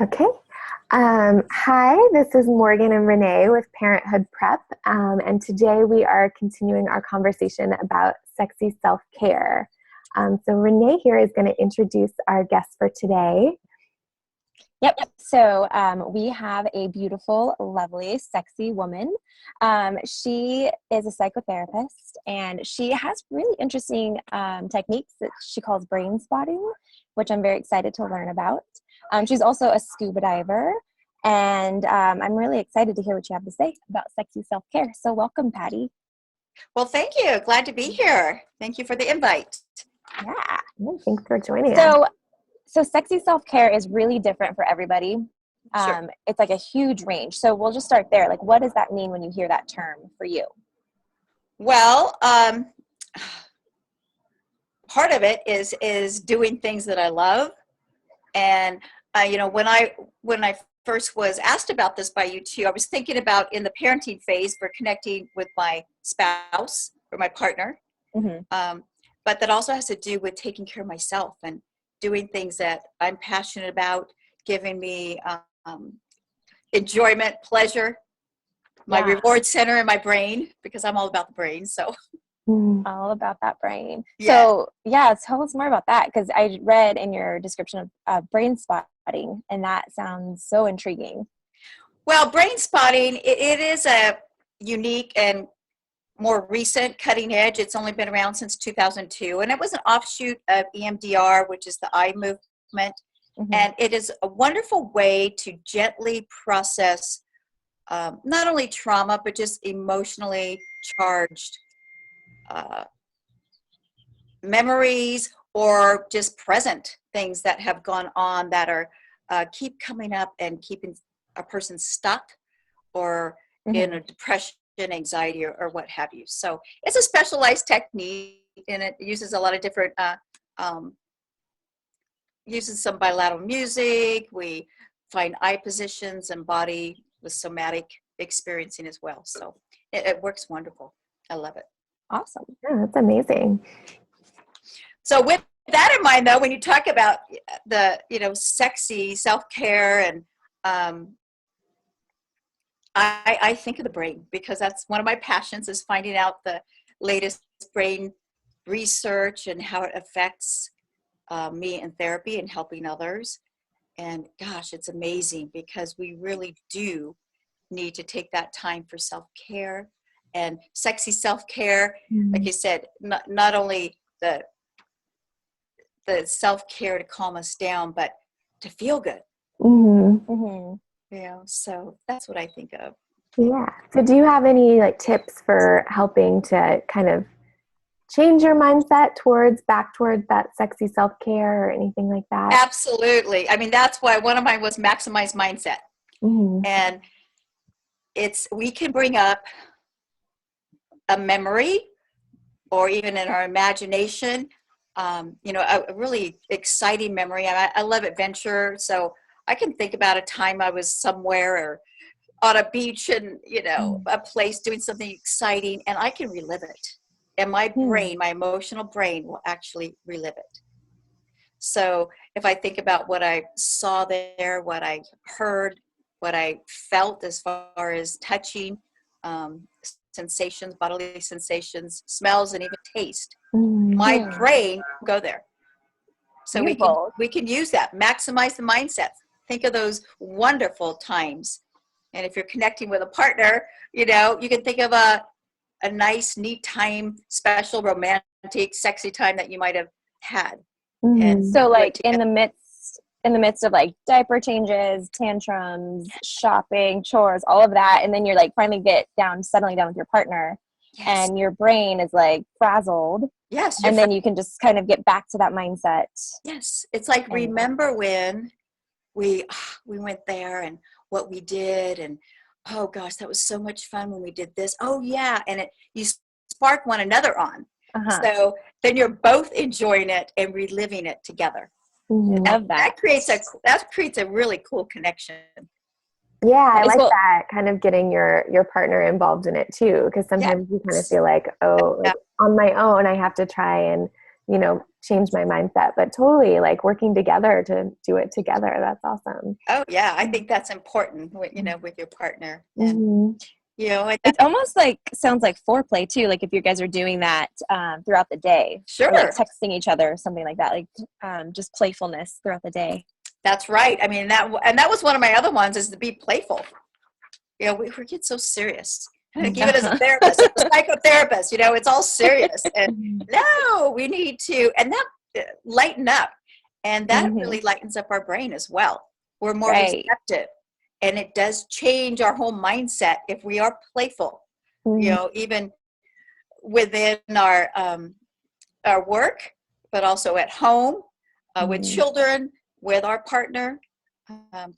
Okay. Hi, this is Morgan and Renee with Parenthood Prep, and today we are continuing our conversation about sexy self-care. So Renee here is going to introduce our guest for today. Yep. So we have a beautiful, lovely, sexy woman. She is a psychotherapist, and she has really interesting techniques that she calls brain spotting, which I'm very excited to learn about. She's also a scuba diver, and I'm really excited to hear what you have to say about sexy self-care. So welcome, Patty. Well, thank you. Glad to be here. Thank you for the invite. Yeah. Thanks for joining us. So sexy self-care is really different for everybody. Sure. It's like a huge range. So we'll just start there. Like, what does that mean when you hear that term for you? Well, part of it is doing things that I love. And, when I first was asked about this by you two, I was thinking about in the parenting phase for connecting with my spouse or my partner. Mm-hmm. But that also has to do with taking care of myself and doing things that I'm passionate about, giving me enjoyment, pleasure, my reward center in my brain, because I'm all about the brain. So all about that brain. Yeah. So tell us more about that, because I read in your description of brain spotting, and that sounds so intriguing. Well, brain spotting, it is a unique and more recent cutting edge. It's only been around since 2002, and it was an offshoot of EMDR, which is the eye movement. Mm-hmm. And it is a wonderful way to gently process not only trauma, but just emotionally charged memories or just present things that have gone on that are keep coming up and keeping a person stuck or Mm-hmm. in a depression, anxiety, or what have you. So it's a specialized technique, and it uses a lot of different uses some bilateral music. We find eye positions and body with somatic experiencing as well. So it works wonderful. I love it. Awesome. Yeah, that's amazing. So with that in mind, though, when you talk about the, sexy self-care, and I think of the brain, because that's one of my passions, is finding out the latest brain research and how it affects me in therapy and helping others. And gosh, it's amazing, because we really do need to take that time for self-care and sexy self-care. Mm-hmm. Like you said, not only the self-care to calm us down, but to feel good. Mm-hmm. Mm-hmm. So that's what I think of. Yeah. So do you have any tips for helping to kind of change your mindset back towards that sexy self-care or anything like that? Absolutely. I mean, that's why one of mine was maximize mindset. Mm-hmm. And we can bring up a memory, or even in our imagination, a really exciting memory. I love adventure, so I can think about a time I was somewhere or on a beach and, a place doing something exciting, and I can relive it. And my brain, my emotional brain, will actually relive it. So if I think about what I saw there, what I heard, what I felt as far as touching, sensations, bodily sensations, smells, and even taste, my brain will go there. So we can use that, maximize the mindset. Think of those wonderful times. And if you're connecting with a partner, you can think of a nice, neat time, special, romantic, sexy time that you might have had. Mm-hmm. And so in the midst of diaper changes, tantrums, shopping, chores, all of that, and then you're finally settling down with your partner. Yes. And your brain is frazzled. Yes. And then you can just kind of get back to that mindset. Yes. It's remember when we went there and what we did, and oh gosh, that was so much fun when we did this. Oh yeah. And you spark one another on. Uh-huh. So then you're both enjoying it and reliving it together. Mm-hmm. Love that. That creates a really cool connection. Yeah, I like that, kind of getting your partner involved in it too, because sometimes you kind of feel on my own I have to try and change my mindset, but totally like working together to do it together. That's awesome. Oh yeah. I think that's important with your partner. And, Mm-hmm. It's almost like, sounds like foreplay too. Like if you guys are doing that throughout the day, sure. Or like texting each other or something like that, like just playfulness throughout the day. That's right. I mean, that was one of my other ones, is to be playful. We get so serious. Even as a therapist, a psychotherapist, it's all serious. And no, we need to, and that lighten up. And that really lightens up our brain as well. We're more receptive. And it does change our whole mindset if we are playful, even within our work, but also at home, with children, with our partner.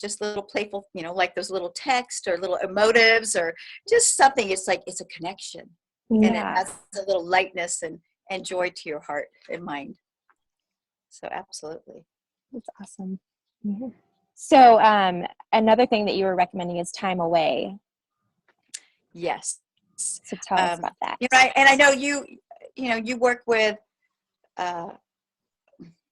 Just little playful, like those little texts or little emotives or just something. It's like, it's a connection, and it has a little lightness and joy to your heart and mind. So absolutely. That's awesome. Mm-hmm. So another thing that you were recommending is time away. Yes. So tell us about that. And I know you work with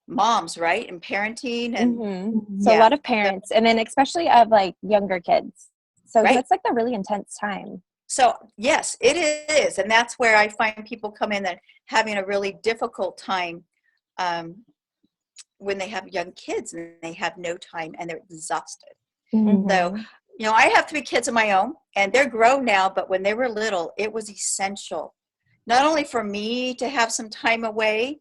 moms, right? And parenting and so a lot of parents, and then especially of like younger kids. So it's like a really intense time. So yes, it is. And that's where I find people come in that having a really difficult time when they have young kids and they have no time and they're exhausted. So, I have 3 kids of my own and they're grown now, but when they were little, it was essential, not only for me to have some time away.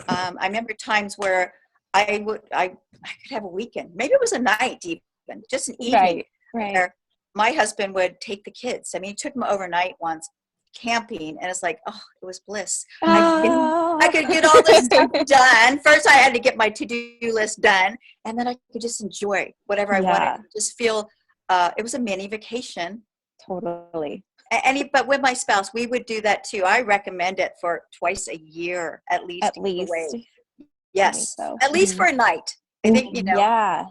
I remember times where I could have a weekend. Maybe it was a night even, just an evening. Right. Where my husband would take the kids. I mean, he took them overnight once camping, and it's like, oh, it was bliss. I could get all this stuff done. First, I had to get my to-do list done, and then I could just enjoy whatever I wanted. Just feel it was a mini vacation. Totally. But with my spouse, we would do that too. I recommend it for twice a year, at least. Away. Yes, so. At least for a night. I think, Yeah.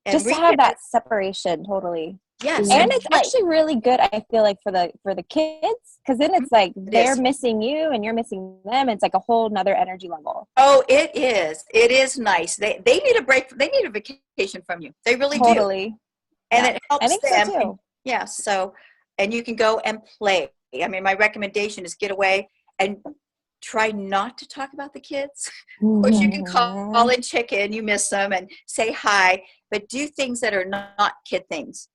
Just to have that separation, totally. Yes. And it's actually really good, I feel like, for the kids, because then it's like they're missing you and you're missing them. It's like a whole nother energy level. Oh, it is. It is nice. They need a break. They need a vacation from you. They really do. Totally. And it helps I think them. So too. Yeah. So, and you can go and play. I mean, my recommendation is get away and try not to talk about the kids. Of course, you can call in chicken, you miss them, and say hi, but do things that are not kid things.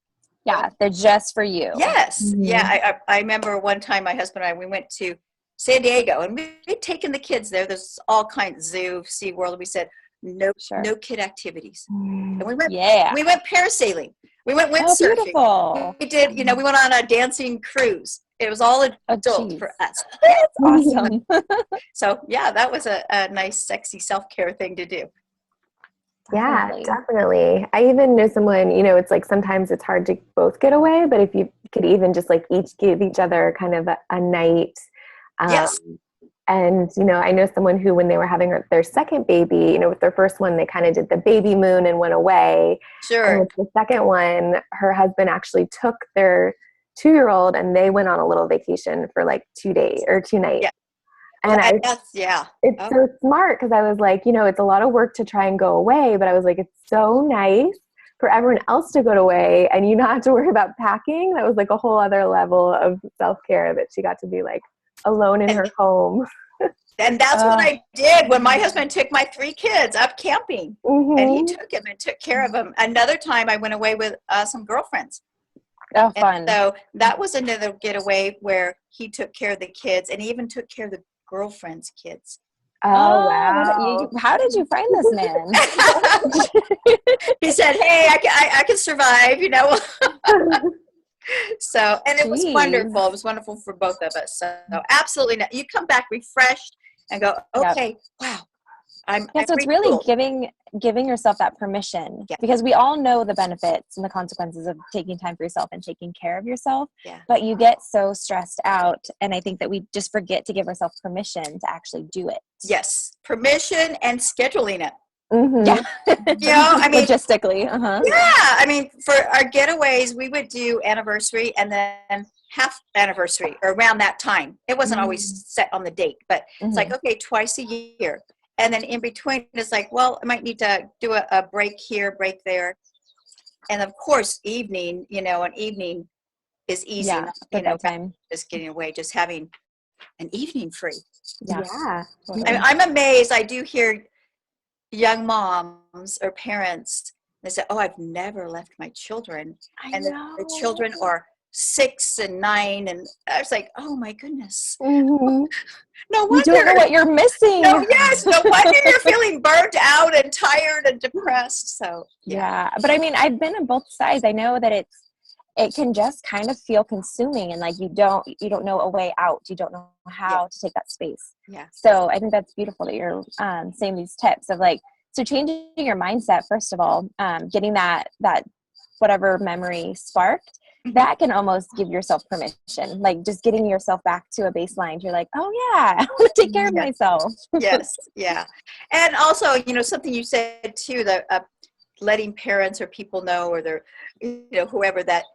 Yeah, they're just for you. Yes. Mm-hmm. Yeah, I remember one time my husband and I, we went to San Diego, and we'd taken the kids there. There's all kinds, zoo, SeaWorld. We said, no kid activities. And we went parasailing. We went windsurfing. Beautiful. We did, we went on a dancing cruise. It was all adult for us. That's awesome. So, yeah, that was a nice, sexy self-care thing to do. Yeah, definitely. I even know someone, it's like sometimes it's hard to both get away, but if you could even just like each give each other kind of a night. Yes. And, I know someone who, when they were having their second baby, with their first one, they kind of did the baby moon and went away. Sure. And with the second one, her husband actually took their 2-year-old and they went on a little vacation for like 2 days or 2 nights. Yeah. And it's so smart because I was like, it's a lot of work to try and go away, but I was like, it's so nice for everyone else to go away and you not have to worry about packing. That was like a whole other level of self-care that she got to be like alone in her home. And that's what I did when my husband took my 3 kids up camping. And he took them and took care of them. Another time I went away with some girlfriends. Oh, fun. And so that was another getaway where he took care of the kids and he even took care of the girlfriend's kids. Oh, wow. How did you find this man? He said, hey, I can survive, So, and it was wonderful. It was wonderful for both of us. So absolutely not. You come back refreshed and go, okay, wow. So it's really giving yourself that permission because we all know the benefits and the consequences of taking time for yourself and taking care of yourself, but you get so stressed out. And I think that we just forget to give ourselves permission to actually do it. Yes. Permission and scheduling it. Mm-hmm. Yeah. Logistically. Yeah. I mean, for our getaways, we would do anniversary and then half anniversary or around that time. It wasn't always set on the date, but it's like, okay, twice a year. And then in between, it's like, well, I might need to do a break here, break there. And of course, evening, an evening is easy. Yeah, the bedtime. Just getting away, just having an evening free. Yeah. Totally. I'm amazed. I do hear young moms or parents, they say, oh, I've never left my children. And the children are 6 and 9. And I was like, oh my goodness. Mm-hmm. No wonder. You don't know what you're missing. No wonder you're feeling burnt out and tired and depressed. So yeah. But I mean, I've been on both sides. I know that it can just kind of feel consuming, and like you don't know a way out. You don't know how to take that space. Yeah. So I think that's beautiful that you're saying these tips of like, so changing your mindset, first of all, getting that whatever memory sparked, that can almost give yourself permission, like just getting yourself back to a baseline. You're like, oh yeah, I want to take care of myself. Yes. Yeah. And also, something you said too, that letting parents or people know, or their, whoever, that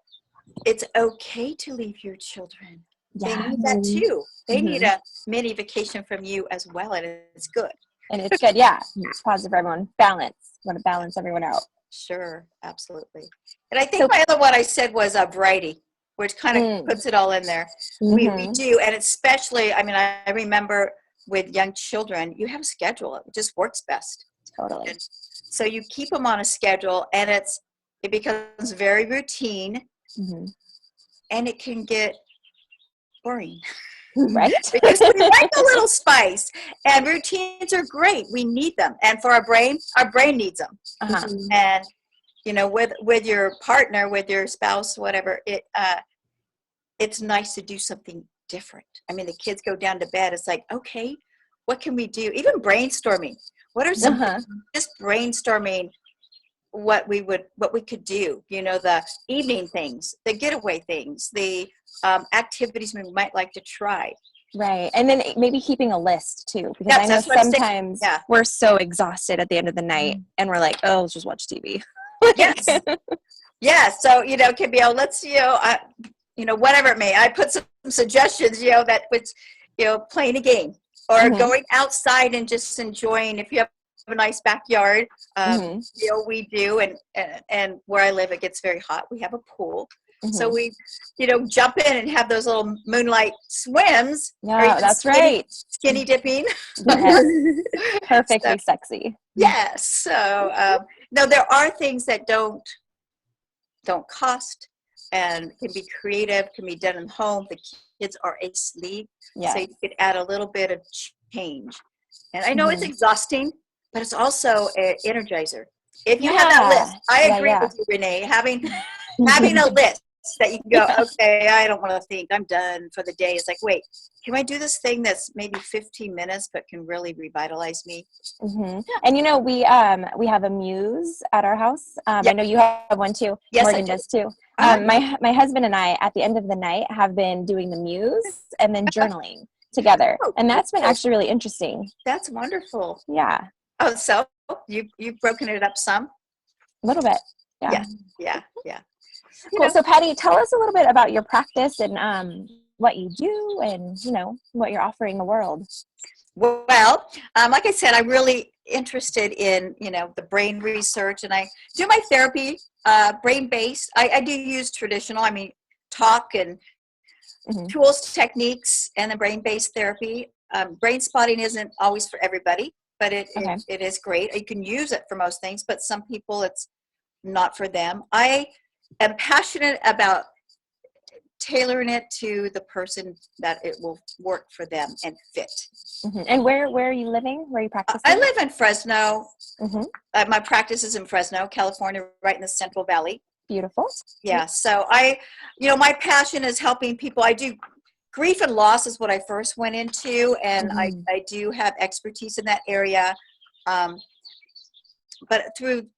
it's okay to leave your children. Yeah. They need that too. They need a mini vacation from you as well. And it's good. And it's good. Yeah. It's positive for everyone. Balance. Want to balance everyone out. Sure. Absolutely. And I think my other one I said was a variety, which kind of puts it all in there. We do. And especially, I remember with young children, you have a schedule. It just works best. Totally. And so you keep them on a schedule, and it becomes very routine, and it can get boring. Right? Because we like a little spice, and routines are great. We need them. And for our brain needs them. And, with your partner, with your spouse, whatever, it's nice to do something different. The kids go down to bed. It's like, okay, what can we do? Even brainstorming. What are some, just brainstorming what we could do, the evening things, the getaway things, the activities we might like to try. Right. And then maybe keeping a list too, because I know sometimes we're so exhausted at the end of the night and we're like, oh, let's just watch TV. Yes. Yeah. So, it can be, let's, whatever it may, I put some suggestions, that was, playing a game or going outside and just enjoying. If you have a nice backyard, we do. And where I live, it gets very hot. We have a pool. So we, jump in and have those little moonlight swims. Yeah, that's right. Skinny dipping. Yes. Perfectly sexy. Yes. So, no, there are things that don't cost and can be creative, can be done at home. The kids are asleep. Yes. So you could add a little bit of change. And I know it's exhausting, but it's also an energizer. If you have that list, I agree with you, Renee, having a list that you can go, okay, I don't want to think, I'm done for the day. It's like, wait, can I do this thing that's maybe 15 minutes but can really revitalize me? And we have a muse at our house. I know you have one too. Yes, Morgan does too. My husband and I, at the end of the night, have been doing the muse and then journaling together, and that's been actually really interesting. That's wonderful. Yeah. Oh, so you've broken it up some? A little bit. Yeah. Cool. So Patty, tell us a little bit about your practice and what you do and, what you're offering the world. Well, like I said, I'm really interested in, the brain research, and I do my therapy, brain-based. I do use traditional, talk and tools, techniques, and the brain-based therapy. Brain spotting isn't always for everybody, but it is great. You can use it for most things, but some people it's not for them. I am passionate about tailoring it to the person that it will work for them and fit. And where are you living? Where are you practicing? I live in Fresno. My practice is in Fresno, California, right in the Central Valley. Beautiful. Yeah. So my passion is helping people. I do grief and loss is what I first went into, and I do have expertise in that area. But through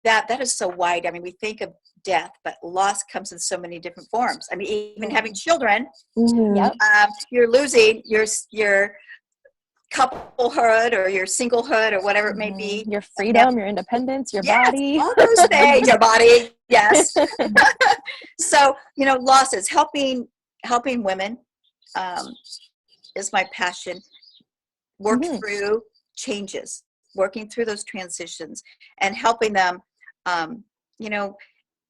that is so wide. We think of death, but loss comes in so many different forms. Even having children, you're losing your couplehood or your singlehood or whatever it may be. Your freedom, your independence, your body. All those things, your body, yes. So, losses, helping women is my passion. Work through changes, working through those transitions and helping them,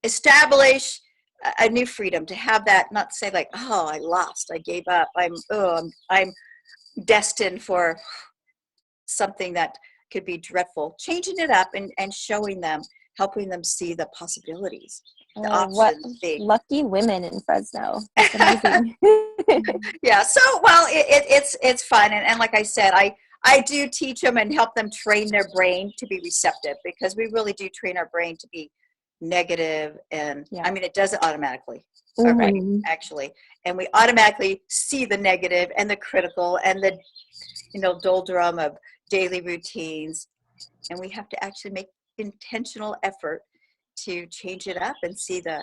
establish a new freedom, to have that, not to say like, oh, I lost, I gave up, I'm destined for something that could be dreadful. Changing it up and showing them, helping them see the possibilities, the options. What lucky women in Fresno. That's amazing. Yeah, so, well, it's fun. And like I said, I do teach them and help them train their brain to be receptive, because we really do train our brain to be negative. And I mean, it does it automatically, right? Actually. And we automatically see the negative and the critical and the, doldrum of daily routines. And we have to actually make intentional effort to change it up and see the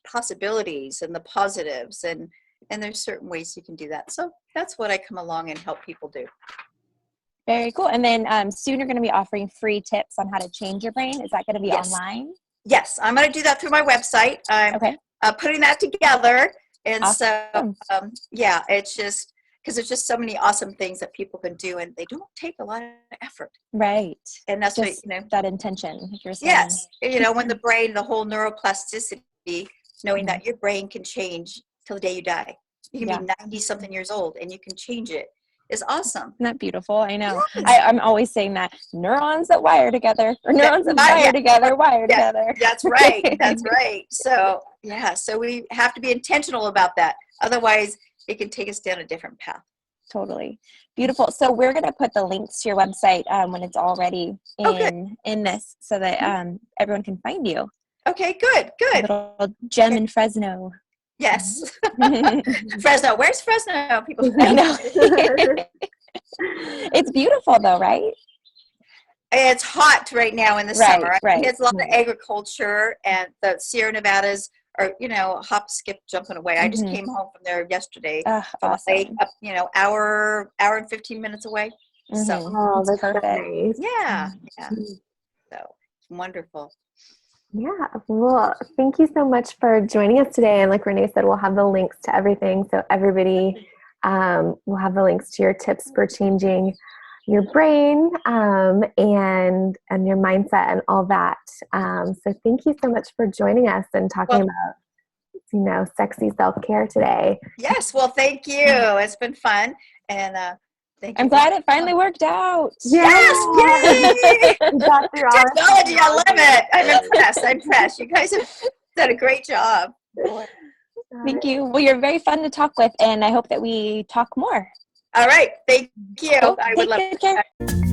possibilities and the positives. And there's certain ways you can do that. So that's what I come along and help people do. Very cool. And then soon you're going to be offering free tips on how to change your brain. Is that going to be online? Yes, I'm going to do that through my website. I'm putting that together. And awesome. So, it's just because there's just so many awesome things that people can do, and they don't take a lot of effort. Right. And that's just what, that intention you're saying. Yes. When the brain, the whole neuroplasticity, knowing that your brain can change till the day you die. You can be 90 something years old and you can change it. Is awesome. Isn't that beautiful? I know. Yes. I'm always saying that neurons that wire together, or neurons that wire together, wire together. That's right. That's right. So, so we have to be intentional about that. Otherwise, it can take us down a different path. Totally. Beautiful. So we're going to put the links to your website when it's already in this, so that everyone can find you. Okay, good. A little gem in Fresno. Yes. Fresno. Where's Fresno? People. I know. It's beautiful though, right? It's hot right now in the summer. Right. It's a lot of agriculture, and the Sierra Nevadas are, hop, skip, jumping away. I just came home from there yesterday. Awesome. Up, hour and 15 minutes away. So that's perfect. Nice. Yeah. So it's wonderful. Yeah, well, thank you so much for joining us today. And like Renee said, we'll have the links to everything. So everybody will have the links to your tips for changing your brain and your mindset and all that. So thank you so much for joining us and talking about, sexy self-care today. Yes, well, thank you. It's been fun. And I'm glad it finally worked out. Yes, yay! We got through all technology, I love it. I'm impressed. You guys have done a great job. Thank you. Well, you're very fun to talk with, and I hope that we talk more. All right, thank you. Cool. I would love Take good care.